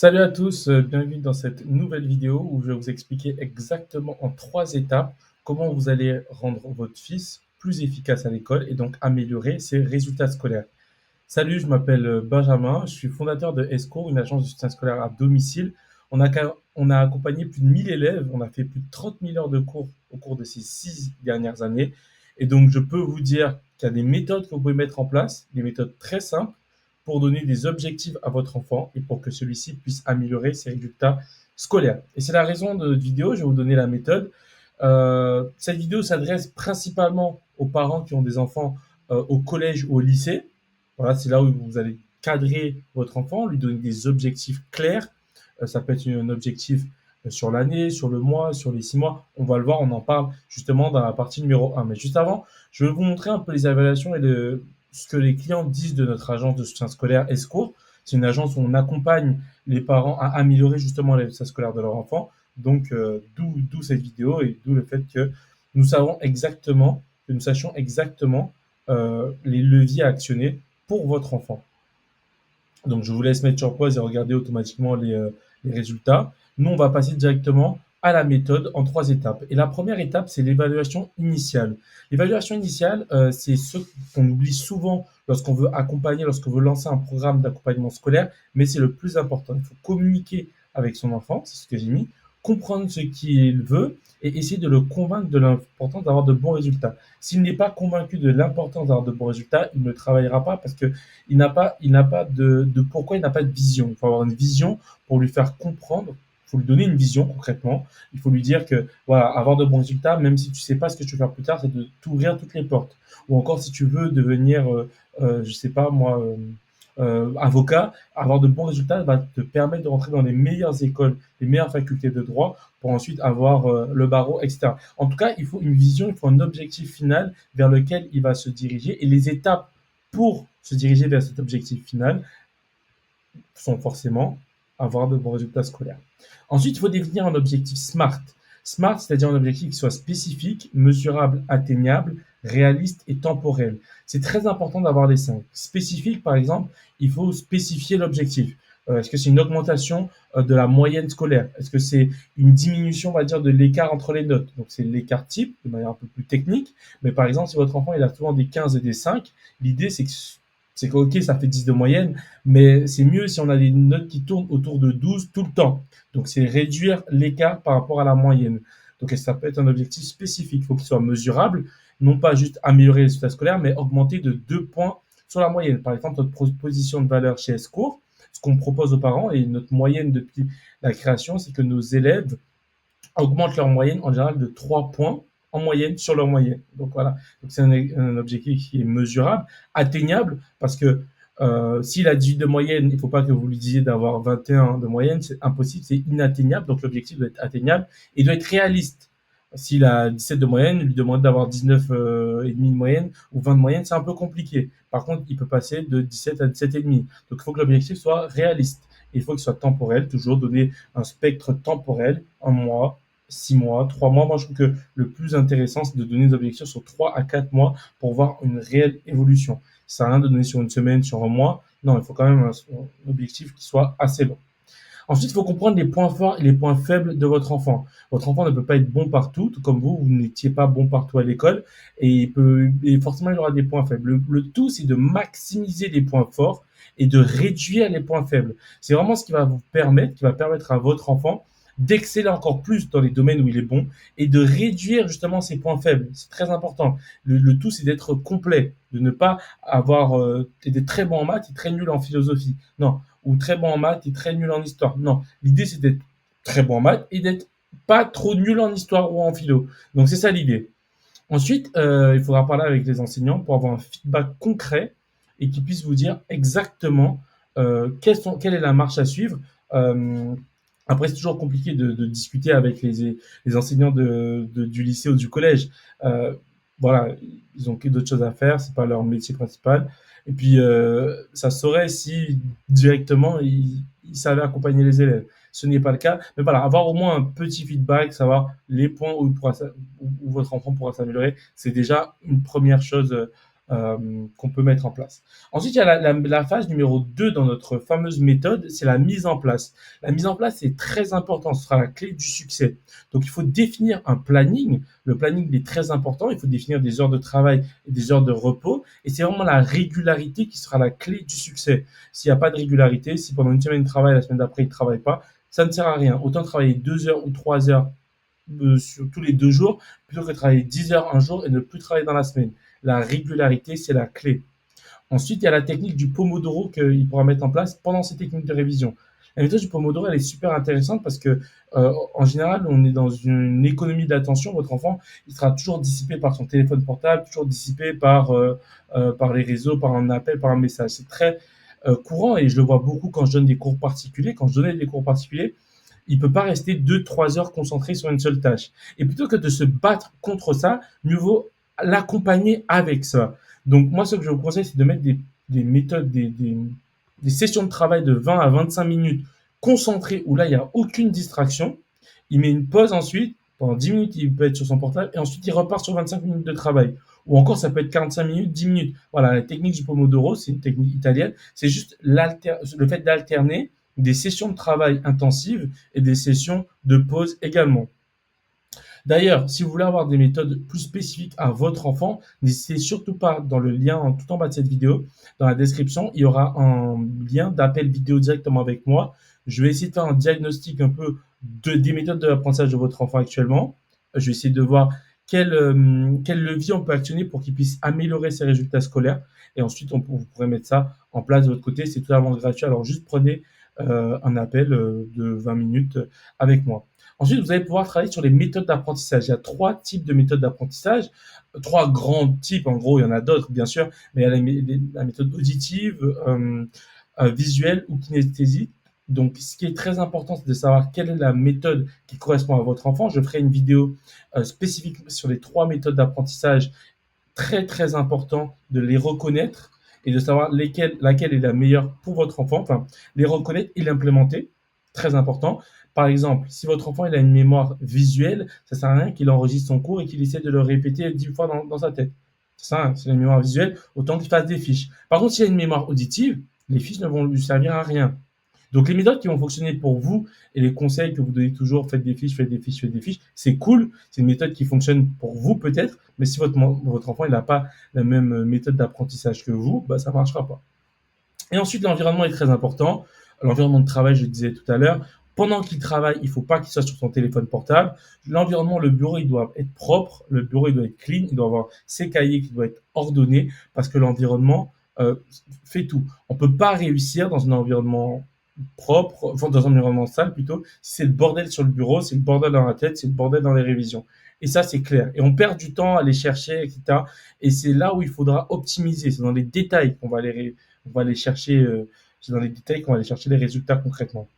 Salut à tous, bienvenue dans cette nouvelle vidéo où je vais vous expliquer exactement en 3 étapes comment vous allez rendre votre fils plus efficace à l'école et donc améliorer ses résultats scolaires. Salut, je m'appelle Benjamin, je suis fondateur de ESCO, une agence de soutien scolaire à domicile. On a accompagné plus de 1000 élèves, on a fait plus de 30 000 heures de cours au cours de ces 6 dernières années. Et donc, je peux vous dire qu'il y a des méthodes que vous pouvez mettre en place, des méthodes très simples pour donner des objectifs à votre enfant et pour que celui-ci puisse améliorer ses résultats scolaires. Et c'est la raison de notre vidéo, je vais vous donner la méthode. Cette vidéo s'adresse principalement aux parents qui ont des enfants au collège ou au lycée. Voilà, c'est là où vous allez cadrer votre enfant, lui donner des objectifs clairs. Ça peut être un objectif sur l'année, sur le mois, sur les 6 mois. On va le voir, on en parle justement dans la partie numéro 1. Mais juste avant, je vais vous montrer un peu les évaluations et ce que les clients disent de notre agence de soutien scolaire ESCO. C'est une agence où on accompagne les parents à améliorer justement les résultats scolaires de leur enfant. Donc, d'où cette vidéo et d'où le fait que nous savons exactement, que nous sachions exactement les leviers à actionner pour votre enfant. Donc, je vous laisse mettre sur pause et regarder automatiquement les résultats. Nous, on va passer directement à la méthode en 3 étapes. Et la première étape, c'est l'évaluation initiale. L'évaluation initiale, c'est ce qu'on oublie souvent lorsqu'on veut accompagner, lorsqu'on veut lancer un programme d'accompagnement scolaire, mais c'est le plus important. Il faut communiquer avec son enfant, c'est ce que j'ai mis, comprendre ce qu'il veut et essayer de le convaincre de l'importance d'avoir de bons résultats. S'il n'est pas convaincu de l'importance d'avoir de bons résultats, il ne travaillera pas parce que il n'a pas de pourquoi il n'a pas de vision. Il faut avoir une vision pour lui faire comprendre. Il faut lui donner une vision concrètement. Il faut lui dire que voilà, avoir de bons résultats, même si tu sais pas ce que tu veux faire plus tard, c'est de t'ouvrir toutes les portes. Ou encore si tu veux devenir, je sais pas moi, avocat, avoir de bons résultats va te permettre de rentrer dans les meilleures écoles, les meilleures facultés de droit pour ensuite avoir le barreau, etc. En tout cas, il faut une vision, il faut un objectif final vers lequel il va se diriger et les étapes pour se diriger vers cet objectif final sont forcément avoir de bons résultats scolaires. Ensuite, il faut définir un objectif SMART. SMART, c'est-à-dire un objectif qui soit spécifique, mesurable, atteignable, réaliste et temporel. C'est très important d'avoir les 5. Spécifique, par exemple, il faut spécifier l'objectif. Est-ce que c'est une augmentation de la moyenne scolaire? Est-ce que c'est une diminution, on va dire, de l'écart entre les notes? Donc, c'est l'écart type, de manière un peu plus technique. Mais par exemple, si votre enfant il a souvent des 15 et des 5, l'idée, c'est que, ok, ça fait 10 de moyenne, mais c'est mieux si on a des notes qui tournent autour de 12 tout le temps. Donc, c'est réduire l'écart par rapport à la moyenne. Donc, ça peut être un objectif spécifique. Il faut qu'il soit mesurable, non pas juste améliorer les résultats scolaires, mais augmenter de 2 points sur la moyenne. Par exemple, notre proposition de valeur chez ESCO, ce qu'on propose aux parents et notre moyenne depuis la création, c'est que nos élèves augmentent leur moyenne en général de 3 points en moyenne sur leur moyenne. Donc voilà, donc c'est un objectif qui est mesurable, atteignable, parce que s'il a 18 de moyenne, il ne faut pas que vous lui disiez d'avoir 21 de moyenne, c'est impossible, c'est inatteignable, donc l'objectif doit être atteignable et doit être réaliste. S'il a 17 de moyenne, lui demander d'avoir 19 et demi de moyenne ou 20 de moyenne, c'est un peu compliqué. Par contre, il peut passer de 17 à 17 et demi. Donc il faut que l'objectif soit réaliste. Et il faut qu'il soit temporel, toujours donner un spectre temporel, un mois, 6 mois, 3 mois. Moi, je trouve que le plus intéressant, c'est de donner des objectifs sur 3 à 4 mois pour voir une réelle évolution. Ça sert à rien de donner sur une semaine, sur un mois. Non, il faut quand même un objectif qui soit assez long. Ensuite, il faut comprendre les points forts et les points faibles de votre enfant. Votre enfant ne peut pas être bon partout, tout comme vous n'étiez pas bon partout à l'école, et forcément, il aura des points faibles. Le tout, c'est de maximiser les points forts et de réduire les points faibles. C'est vraiment ce qui va permettre à votre enfant d'exceller encore plus dans les domaines où il est bon et de réduire justement ses points faibles. C'est très important. Le tout, c'est d'être complet, de ne pas avoir été très bon en maths et très nul en philosophie. Non, ou très bon en maths et très nul en histoire. Non, l'idée c'est d'être très bon en maths et d'être pas trop nul en histoire ou en philo. Donc c'est ça l'idée. Ensuite, il faudra parler avec les enseignants pour avoir un feedback concret et qu'ils puissent vous dire exactement quelle est la marche à suivre. Euh, Après, c'est toujours compliqué de discuter avec les enseignants du lycée ou du collège. Euh, voilà, ils ont d'autres choses à faire, c'est pas leur métier principal. Et puis, ça saurait si directement ils savaient accompagner les élèves. Ce n'est pas le cas. Mais voilà, avoir au moins un petit feedback, savoir les points où votre enfant pourra s'améliorer, c'est déjà une première chose qu'on peut mettre en place. Ensuite, il y a la phase numéro 2 dans notre fameuse méthode, c'est la mise en place. La mise en place est très importante, ce sera la clé du succès. Donc, il faut définir un planning. Le planning est très important. Il faut définir des heures de travail et des heures de repos. Et c'est vraiment la régularité qui sera la clé du succès. S'il n'y a pas de régularité, si pendant une semaine il travaille, la semaine d'après il ne travaille pas, ça ne sert à rien. Autant travailler 2 heures ou 3 heures sur tous les 2 jours, plutôt que travailler 10 heures un jour et ne plus travailler dans la semaine. La régularité, c'est la clé. Ensuite, il y a la technique du Pomodoro qu'il pourra mettre en place pendant ces techniques de révision. La méthode du Pomodoro, elle est super intéressante parce que, en général, on est dans une économie d'attention. Votre enfant, il sera toujours dissipé par son téléphone portable, toujours dissipé par les réseaux, par un appel, par un message. C'est très courant et je le vois beaucoup quand je donne des cours particuliers. Quand je donnais des cours particuliers, il ne peut pas rester 2-3 heures concentré sur une seule tâche. Et plutôt que de se battre contre ça, mieux vaut l'accompagner avec ça. Donc moi, ce que je vous conseille, c'est de mettre des méthodes, des sessions de travail de 20 à 25 minutes concentrées où là, il n'y a aucune distraction. Il met une pause ensuite, pendant 10 minutes, il peut être sur son portable et ensuite il repart sur 25 minutes de travail. Ou encore, ça peut être 45 minutes, 10 minutes. Voilà, la technique du Pomodoro, c'est une technique italienne. C'est juste le fait d'alterner des sessions de travail intensives et des sessions de pause également. D'ailleurs, si vous voulez avoir des méthodes plus spécifiques à votre enfant, n'hésitez surtout pas dans le lien tout en bas de cette vidéo, dans la description, il y aura un lien d'appel vidéo directement avec moi. Je vais essayer de faire un diagnostic un peu des méthodes de l'apprentissage de votre enfant actuellement. Je vais essayer de voir quel levier on peut actionner pour qu'il puisse améliorer ses résultats scolaires. Et ensuite, vous pourrez mettre ça en place de votre côté. C'est totalement gratuit. Alors, juste prenez un appel de 20 minutes avec moi. Ensuite, vous allez pouvoir travailler sur les méthodes d'apprentissage. Il y a 3 types de méthodes d'apprentissage, 3 grands types, en gros, il y en a d'autres, bien sûr, mais il y a la méthode auditive, visuelle ou kinesthésique. Donc, ce qui est très important, c'est de savoir quelle est la méthode qui correspond à votre enfant. Je ferai une vidéo spécifique sur les 3 méthodes d'apprentissage. Très, très important de les reconnaître et de savoir laquelle est la meilleure pour votre enfant. Enfin, les reconnaître et l'implémenter. Très important. Par exemple, si votre enfant il a une mémoire visuelle, ça ne sert à rien qu'il enregistre son cours et qu'il essaie de le répéter 10 fois dans sa tête. C'est ça, hein, c'est la mémoire visuelle, autant qu'il fasse des fiches. Par contre, s'il y a une mémoire auditive, les fiches ne vont lui servir à rien. Donc, les méthodes qui vont fonctionner pour vous et les conseils que vous donnez toujours, faites des fiches, faites des fiches, faites des fiches, c'est cool. C'est une méthode qui fonctionne pour vous peut-être, mais si votre enfant n'a pas la même méthode d'apprentissage que vous, bah, ça ne marchera pas. Et ensuite, l'environnement est très important. L'environnement de travail, je le disais tout à l'heure, pendant qu'il travaille, il ne faut pas qu'il soit sur son téléphone portable. L'environnement, le bureau, il doit être propre, le bureau, il doit être clean, il doit avoir ses cahiers qui doivent être ordonnés parce que l'environnement fait tout. On ne peut pas réussir dans un environnement propre, enfin dans un environnement sale plutôt, si c'est le bordel sur le bureau, c'est le bordel dans la tête, c'est le bordel dans les révisions. Et ça, c'est clair. Et on perd du temps à les chercher, etc. Et c'est là où il faudra optimiser. C'est dans les détails on va aller chercher, c'est dans les détails qu'on va aller chercher les résultats concrètement.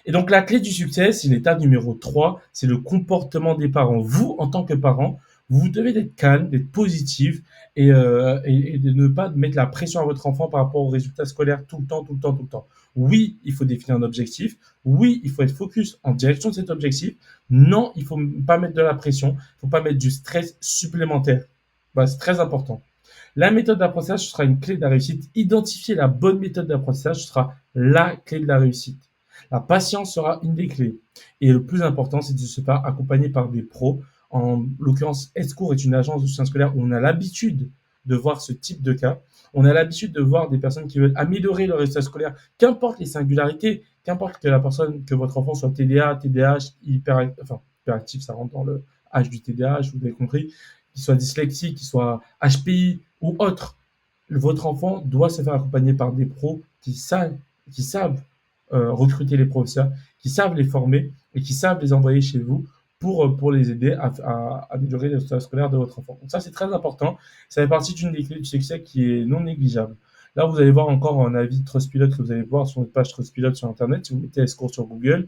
Et donc, la clé du succès, c'est l'étape numéro 3, c'est le comportement des parents. Vous, en tant que parent, vous devez être calme, d'être positif et de ne pas mettre la pression à votre enfant par rapport aux résultats scolaires tout le temps, tout le temps, tout le temps. Oui, il faut définir un objectif. Oui, il faut être focus en direction de cet objectif. Non, il ne faut pas mettre de la pression. Il ne faut pas mettre du stress supplémentaire. Bah, c'est très important. La méthode d'apprentissage sera une clé de la réussite. Identifier la bonne méthode d'apprentissage sera la clé de la réussite. La patience sera une des clés. Et le plus important, c'est de se faire accompagner par des pros. En l'occurrence, Escours est une agence de soutien scolaire où on a l'habitude de voir ce type de cas. On a l'habitude de voir des personnes qui veulent améliorer leur résultat scolaire, qu'importe les singularités, qu'importe que votre enfant soit TDA, TDAH, hyperactif, ça rentre dans le H du TDAH, vous avez compris, qu'il soit dyslexique, qu'il soit HPI ou autre. Votre enfant doit se faire accompagner par des pros qui savent recruter les professeurs, qui savent les former et qui savent les envoyer chez vous pour les aider à améliorer les résultats scolaires de votre enfant. Donc ça, c'est très important. Ça fait partie d'une des clés du succès qui est non négligeable. Là, vous allez voir encore un avis Trustpilot que vous allez voir sur notre page Trustpilot sur Internet. Si vous mettez Escours sur Google,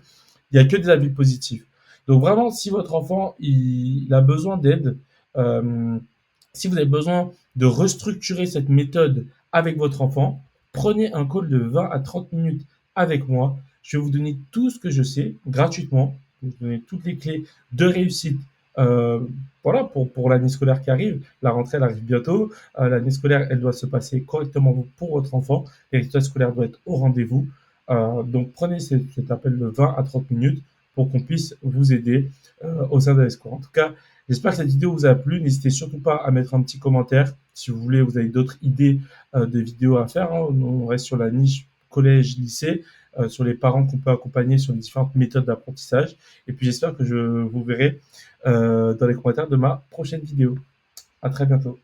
il n'y a que des avis positifs. Donc vraiment, si votre enfant il a besoin d'aide, si vous avez besoin de restructurer cette méthode avec votre enfant, prenez un call de 20 à 30 minutes avec moi. Je vais vous donner tout ce que je sais gratuitement. Je vais vous donner toutes les clés de réussite heu, voilà, pour l'année scolaire qui arrive. La rentrée, elle arrive bientôt. L'année scolaire, elle doit se passer correctement pour votre enfant. Les résultats scolaires doivent être au rendez-vous. Donc prenez cet appel de 20 à 30 minutes pour qu'on puisse vous aider, au sein de l'ESCO. En tout cas, j'espère que cette vidéo vous a plu. N'hésitez surtout pas à mettre un petit commentaire. Si vous voulez, vous avez d'autres idées, de vidéos à faire, hein. On reste sur la niche collège, lycée, sur les parents qu'on peut accompagner sur les différentes méthodes d'apprentissage. Et puis j'espère que je vous verrai dans les commentaires de ma prochaine vidéo. À très bientôt.